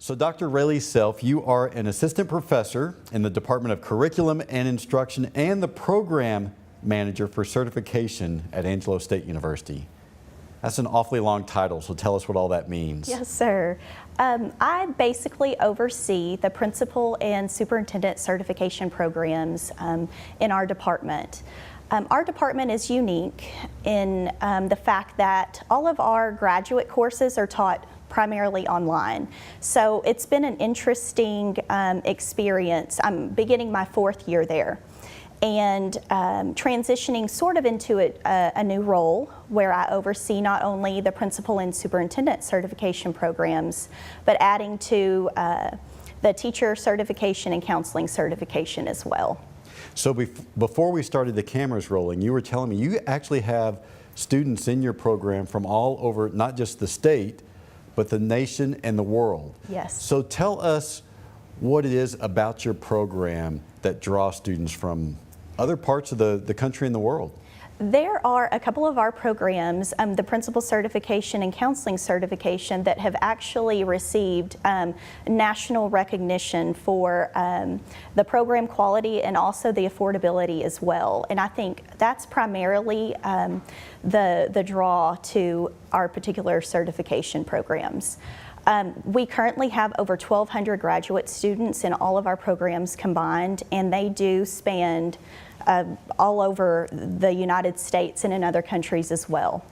So Dr. Raeyle Self, you are an assistant professor in the Department of Curriculum and Instruction and the program manager for certification at Angelo State University. That's an awfully long title, so tell us what all that means. Yes, sir. I basically oversee the principal and superintendent certification programs in our department. Our department is unique in the fact that all of our graduate courses are taught primarily online. So it's been an interesting experience. I'm beginning my 4th year there and transitioning sort of into a new role where I oversee not only the principal and superintendent certification programs, but adding to the teacher certification and counseling certification as well. So before we started the cameras rolling, you were telling me you actually have students in your program from all over, not just the state, but the nation and the world. Yes. So tell us what it is about your program that draws students from other parts of the country and the world. There are a couple of our programs, the principal certification and counseling certification, that have actually received national recognition for the program quality and also the affordability as well. And I think that's primarily the draw to our particular certification programs. We currently have over 1,200 graduate students in all of our programs combined, and they do span all over the United States and in other countries as well.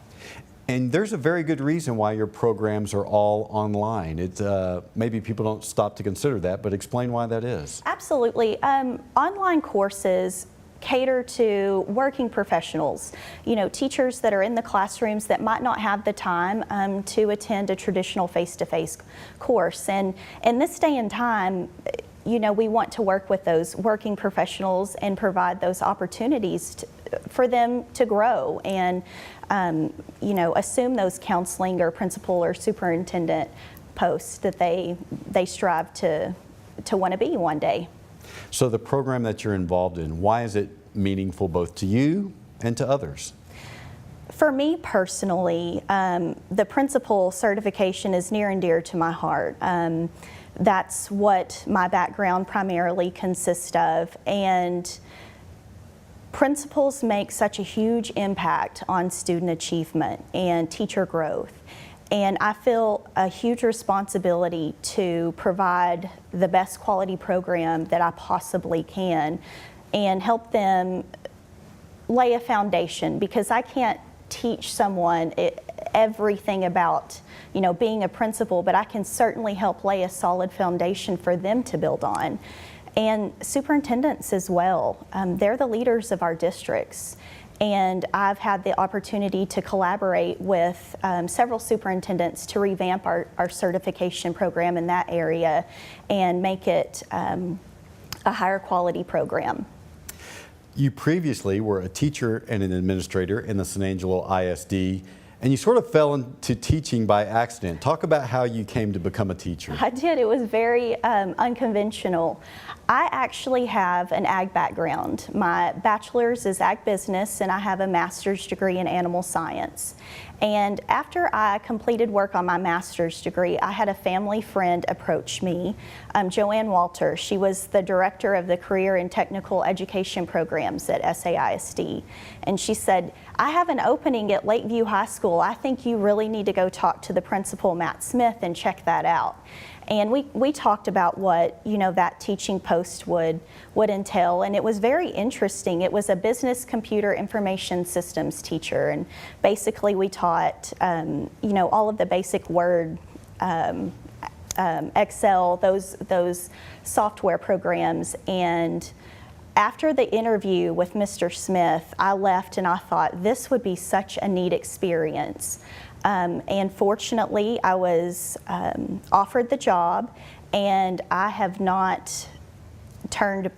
And there's a very good reason why your programs are all online. Maybe people don't stop to consider that, but explain why that is. Absolutely. Online courses cater to working professionals, teachers that are in the classrooms that might not have the time to attend a traditional face-to-face course. And in this day and time, we want to work with those working professionals and provide those opportunities for them to grow and, assume those counseling or principal or superintendent posts that they strive to want to be one day. So the program that you're involved in, why is it meaningful both to you and to others? For me personally, the principal certification is near and dear to my heart. That's what my background primarily consists of, and principals make such a huge impact on student achievement and teacher growth. And I feel a huge responsibility to provide the best quality program that I possibly can and help them lay a foundation, because I can't teach someone everything about being a principal, but I can certainly help lay a solid foundation for them to build on. And superintendents as well, they're the leaders of our districts. And I've had the opportunity to collaborate with several superintendents to revamp our certification program in that area and make it a higher quality program. You previously were a teacher and an administrator in the San Angelo ISD, and you sort of fell into teaching by accident. Talk about how you came to become a teacher. I did. It was very unconventional. I actually have an ag background. My bachelor's is ag business, and I have a master's degree in animal science. And after I completed work on my master's degree, I had a family friend approach me, Joanne Walter. She was the director of the Career and Technical Education programs at SAISD. And she said, I have an opening at Lakeview High School. I think you really need to go talk to the principal, Matt Smith, and check that out. And we talked about what that teaching post would entail, and it was very interesting. It was a business computer information systems teacher, and basically we taught all of the basic Word, Excel, those software programs. And after the interview with Mr. Smith, I left and I thought this would be such a neat experience. And fortunately, I was offered the job, and I have not turned.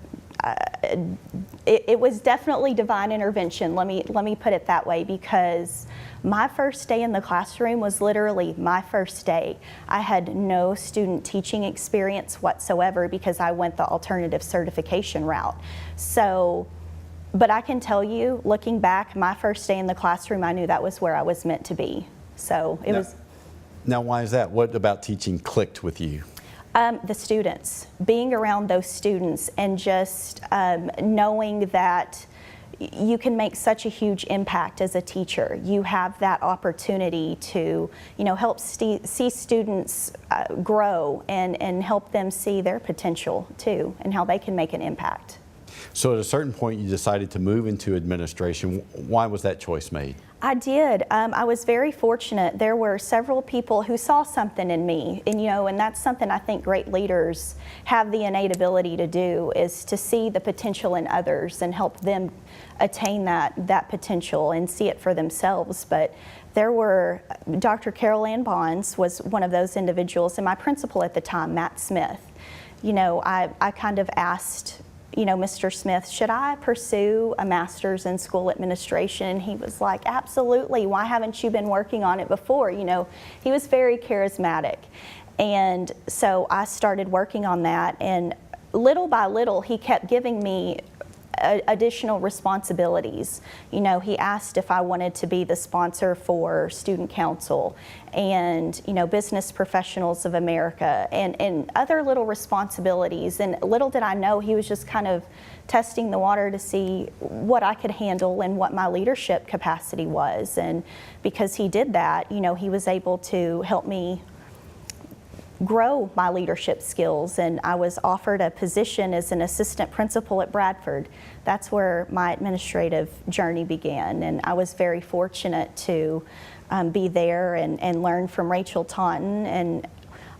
It was definitely divine intervention. Let me put it that way, because my first day in the classroom was literally my first day. I had no student teaching experience whatsoever because I went the alternative certification route. So, but I can tell you, looking back, my first day in the classroom, I knew that was where I was meant to be. So it was. Now, why is that? What about teaching clicked with you? The students, being around those students and just knowing that you can make such a huge impact as a teacher. You have that opportunity to, help see students grow and help them see their potential too, and how they can make an impact. So at a certain point, you decided to move into administration. Why was that choice made? I did. I was very fortunate. There were several people who saw something in me, and that's something I think great leaders have the innate ability to do, is to see the potential in others and help them attain that potential and see it for themselves. But there were, Dr. Carol Ann Bonds was one of those individuals, and my principal at the time, Matt Smith. I kind of asked, Mr. Smith, should I pursue a master's in school administration? And he was like, absolutely. Why haven't you been working on it before? He was very charismatic. And so I started working on that. And little by little, he kept giving me additional responsibilities. He asked if I wanted to be the sponsor for Student Council and, Business Professionals of America and other little responsibilities. And little did I know, he was just kind of testing the water to see what I could handle and what my leadership capacity was. And because he did that, he was able to help me grow my leadership skills, and I was offered a position as an assistant principal at Bradford. That's where my administrative journey began, and I was very fortunate to be there and learn from Raeyle Taunton, and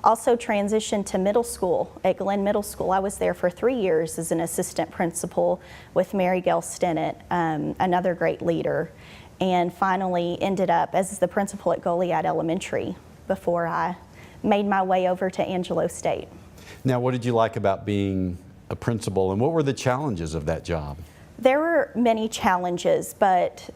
also transitioned to middle school at Glenn Middle School. I was there for 3 years as an assistant principal with Mary Gail Stennett, another great leader, and finally ended up as the principal at Goliad Elementary before I made my way over to Angelo State. Now, what did you like about being a principal, and what were the challenges of that job? There were many challenges, but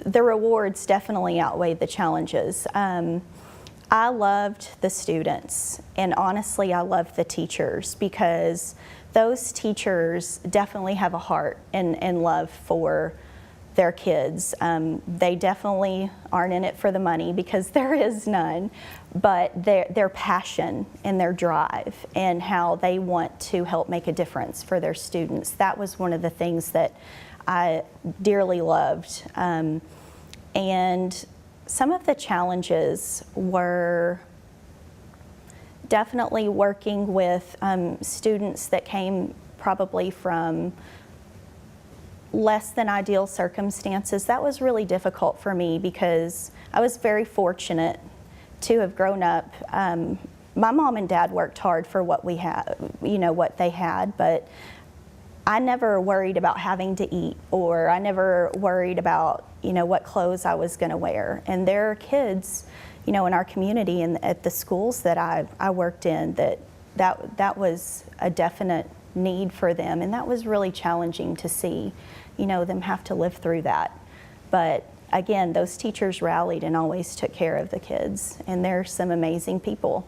the rewards definitely outweighed the challenges. I loved the students, and honestly, I loved the teachers, because those teachers definitely have a heart and love for their kids. They definitely aren't in it for the money, because there is none, but their passion and their drive and how they want to help make a difference for their students, that was one of the things that I dearly loved. And some of the challenges were definitely working with students that came probably from less than ideal circumstances. That was really difficult for me, because I was very fortunate to have grown up. My mom and dad worked hard for what we had, what they had, but I never worried about having to eat, or I never worried about, what clothes I was gonna wear. And there are kids, in our community and at the schools that I worked in that was a definite need for them, and that was really challenging to see, them have to live through that. But again, those teachers rallied and always took care of the kids, and they're some amazing people.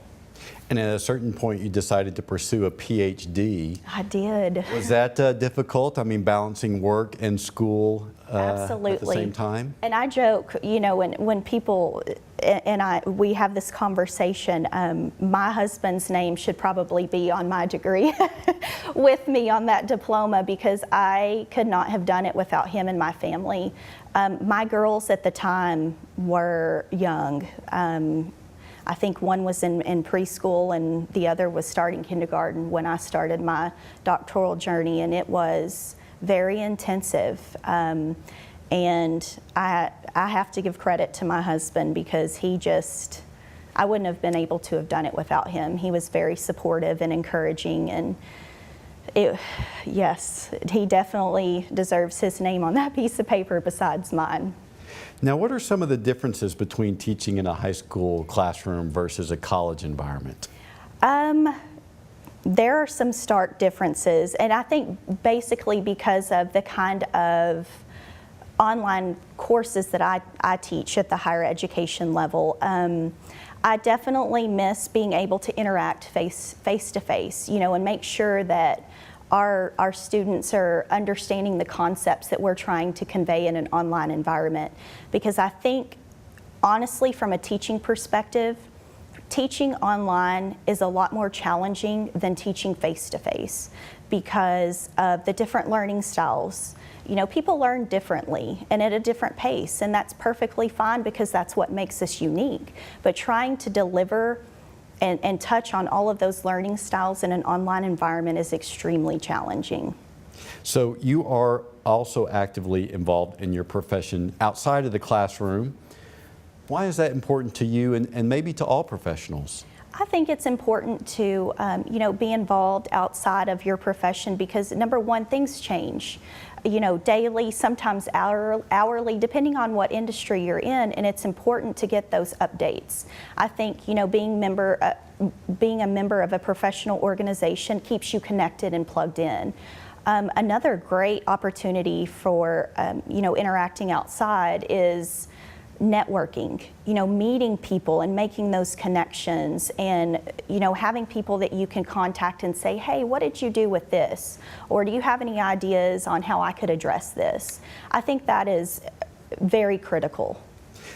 And at a certain point, you decided to pursue a PhD. I did. Was that difficult? I mean, balancing work and school Absolutely. at the same time? And I joke, when people and we have this conversation, my husband's name should probably be on my degree with me on that diploma, because I could not have done it without him and my family. My girls at the time were young. I think one was in preschool and the other was starting kindergarten when I started my doctoral journey, and it was very intensive. And I have to give credit to my husband, because I wouldn't have been able to have done it without him. He was very supportive and encouraging, and yes, he definitely deserves his name on that piece of paper besides mine. Now, what are some of the differences between teaching in a high school classroom versus a college environment? There are some stark differences, and I think basically because of the kind of online courses that I teach at the higher education level. I definitely miss being able to interact face to face, and make sure that our students are understanding the concepts that we're trying to convey in an online environment. Because I think, honestly, from a teaching perspective, teaching online is a lot more challenging than teaching face-to-face because of the different learning styles. You know, people learn differently and at a different pace, and that's perfectly fine because that's what makes us unique. But trying to deliver and touch on all of those learning styles in an online environment is extremely challenging. So you are also actively involved in your profession outside of the classroom. Why is that important to you and maybe to all professionals? I think it's important to, be involved outside of your profession because, number one, things change, daily, sometimes hourly, depending on what industry you're in, and it's important to get those updates. I think, being a member of a professional organization keeps you connected and plugged in. Another great opportunity for, interacting outside is networking, meeting people and making those connections and, having people that you can contact and say, hey, what did you do with this? Or do you have any ideas on how I could address this? I think that is very critical.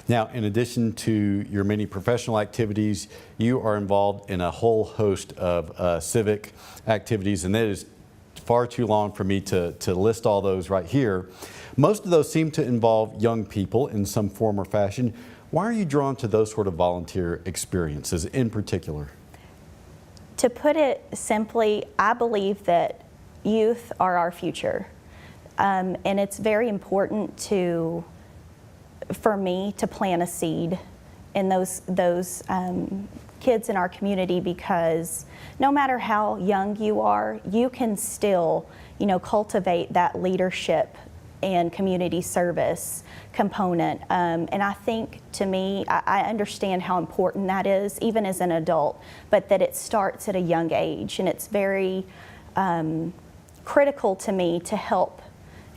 Now, in addition to your many professional activities, you are involved in a whole host of civic activities, and that is far too long for me to list all those right here. Most of those seem to involve young people in some form or fashion. Why are you drawn to those sort of volunteer experiences in particular? To put it simply, I believe that youth are our future. And it's very important for me to plant a seed in those kids in our community because no matter how young you are, you can still, cultivate that leadership and community service component. And I think, to me, I understand how important that is, even as an adult, but that it starts at a young age. And it's very critical to me to help,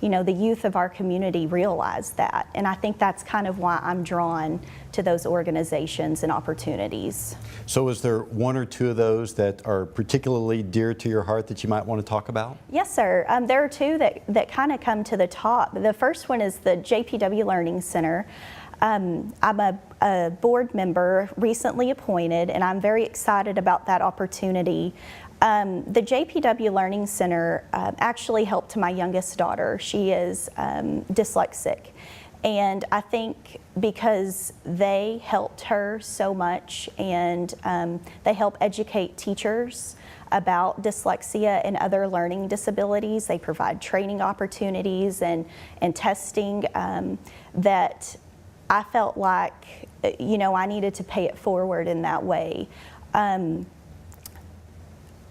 the youth of our community realize that. And I think that's kind of why I'm drawn to those organizations and opportunities. So is there one or two of those that are particularly dear to your heart that you might want to talk about? Yes, sir. There are two that kind of come to the top. The first one is the JPW Learning Center. I'm a board member recently appointed, and I'm very excited about that opportunity. The JPW Learning Center actually helped my youngest daughter. She is dyslexic. And I think because they helped her so much and they help educate teachers about dyslexia and other learning disabilities. They provide training opportunities and testing that I felt like, I needed to pay it forward in that way.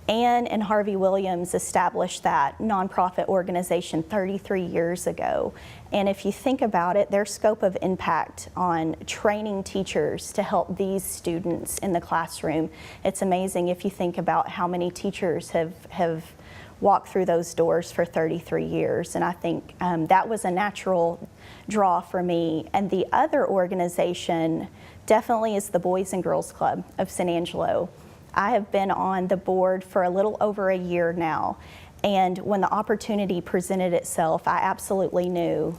Ann and Harvey Williams established that nonprofit organization 33 years ago. And if you think about it, their scope of impact on training teachers to help these students in the classroom, it's amazing if you think about how many teachers have walked through those doors for 33 years. And I think that was a natural draw for me. And the other organization definitely is the Boys and Girls Club of San Angelo. I have been on the board for a little over a year now, and when the opportunity presented itself, I absolutely knew,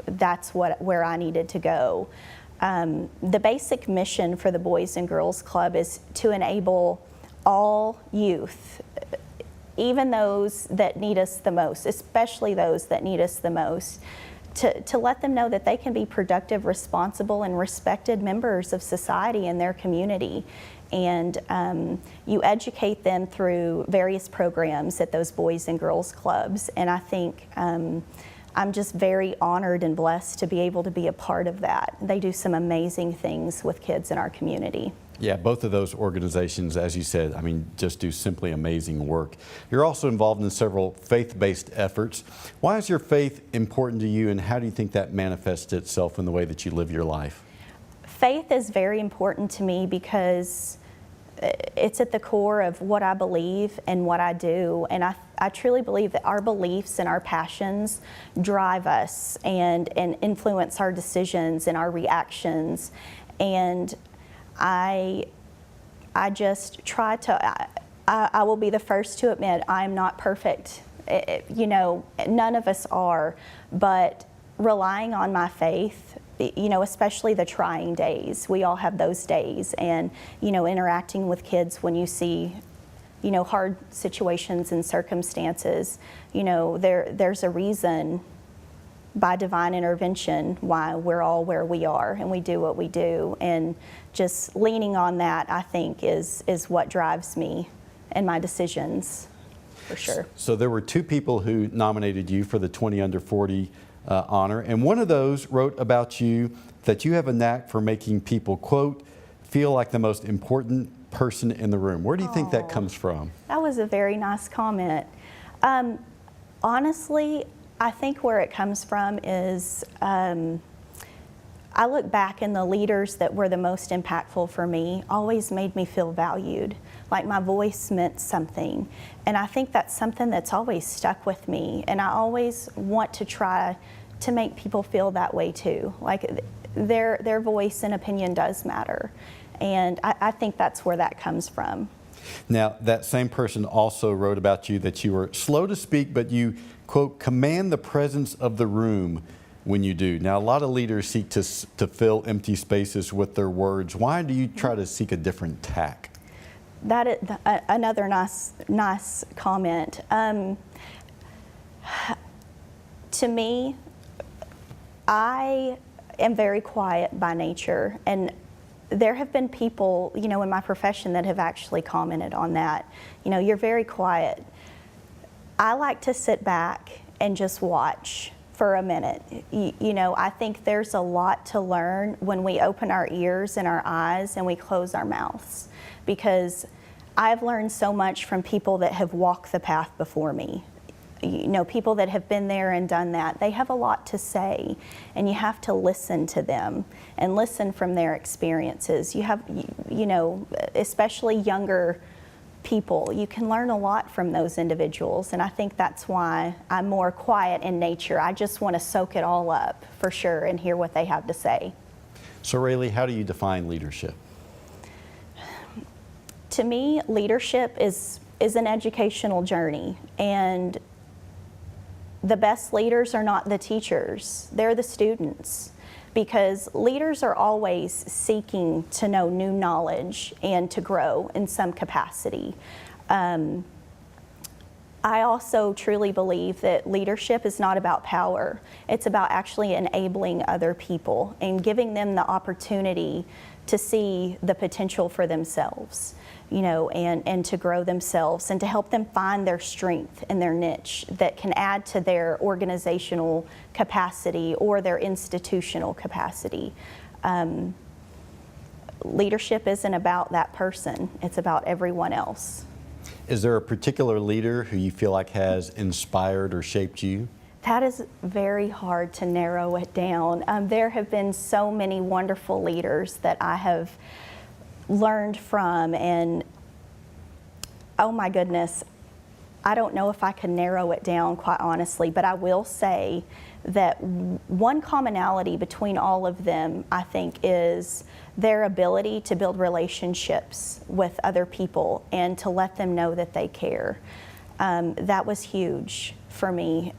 that's where I needed to go. The basic mission for the Boys and Girls Club is to enable all youth, even those that need us the most, especially those that need us the most, to let them know that they can be productive, responsible, and respected members of society in their community. And you educate them through various programs at those Boys and Girls Clubs. And I think I'm just very honored and blessed to be able to be a part of that. They do some amazing things with kids in our community. Yeah, both of those organizations, as you said, just do simply amazing work. You're also involved in several faith-based efforts. Why is your faith important to you, and how do you think that manifests itself in the way that you live your life? Faith is very important to me because it's at the core of what I believe and what I do. And I truly believe that our beliefs and our passions drive us and influence our decisions and our reactions. And I just try to, I will be the first to admit I'm not perfect. None of us are, but relying on my faith especially the trying days. We all have those days, and interacting with kids when you see hard situations and circumstances, there's a reason by divine intervention why we're all where we are and we do what we do. And just leaning on that, I think, is what drives me and my decisions, for sure. So there were two people who nominated you for the 20 under 40 honor, and one of those wrote about you that you have a knack for making people, quote, feel like the most important person in the room. Where do you think that comes from? That was a very nice comment. Honestly, I think where it comes from is I look back, and the leaders that were the most impactful for me always made me feel valued, like my voice meant something. And I think that's something that's always stuck with me, and I always want to try to make people feel that way too, like their voice and opinion does matter. And I think that's where that comes from. Now, that same person also wrote about you that you were slow to speak, but you, quote, command the presence of the room when you do. Now, a lot of leaders seek to fill empty spaces with their words. Why do you try to seek a different tack? That is another nice comment. To me, I am very quiet by nature, and there have been people, in my profession that have actually commented on that. You're very quiet. I like to sit back and just watch for a minute. I think there's a lot to learn when we open our ears and our eyes and we close our mouths, because I've learned so much from people that have walked the path before me. People that have been there and done that. They have a lot to say, and you have to listen to them and listen from their experiences. You have, especially younger people, you can learn a lot from those individuals, and I think that's why I'm more quiet in nature. I just want to soak it all up, for sure, and hear what they have to say. So, Raeyle, how do you define leadership? To me, leadership is an educational journey, and the best leaders are not the teachers, they're the students, because leaders are always seeking to know new knowledge and to grow in some capacity. I also truly believe that leadership is not about power. It's about actually enabling other people and giving them the opportunity to see the potential for themselves, and to grow themselves and to help them find their strength and their niche that can add to their organizational capacity or their institutional capacity. Leadership isn't about that person, it's about everyone else. Is there a particular leader who you feel like has inspired or shaped you? That is very hard to narrow it down. There have been so many wonderful leaders that I have learned from, and oh my goodness, I don't know if I can narrow it down, quite honestly, but I will say that one commonality between all of them, I think, is their ability to build relationships with other people and to let them know that they care. That was huge for me.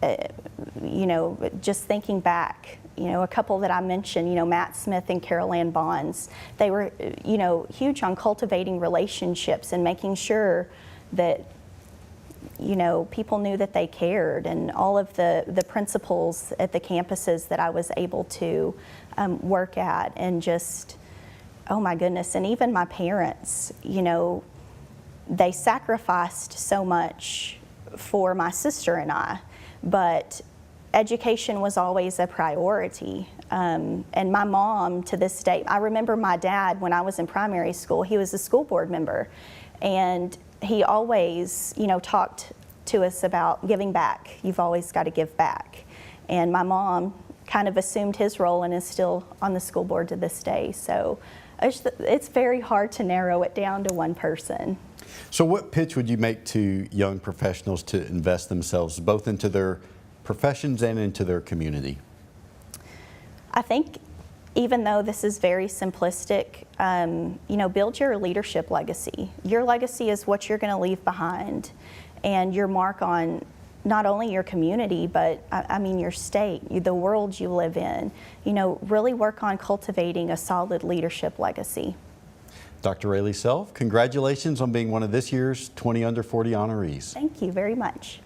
Just thinking back, a couple that I mentioned, Matt Smith and Carol Ann Bonds, they were, huge on cultivating relationships and making sure that, people knew that they cared, and all of the principals at the campuses that I was able to work at, and just, oh my goodness, and even my parents, they sacrificed so much for my sister and I, but education was always a priority. And my mom, to this day, I remember my dad when I was in primary school, he was a school board member, and he always, talked to us about giving back. You've always got to give back. And my mom kind of assumed his role and is still on the school board to this day. So it's very hard to narrow it down to one person. So what pitch would you make to young professionals to invest themselves both into their professions and into their community? I think, even though this is very simplistic, build your leadership legacy. Your legacy is what you're going to leave behind, and your mark on not only your community, but I mean your state, the world you live in. You know, really work on cultivating a solid leadership legacy. Dr. Raeyle Self, congratulations on being one of this year's 20 Under 40 honorees. Thank you very much.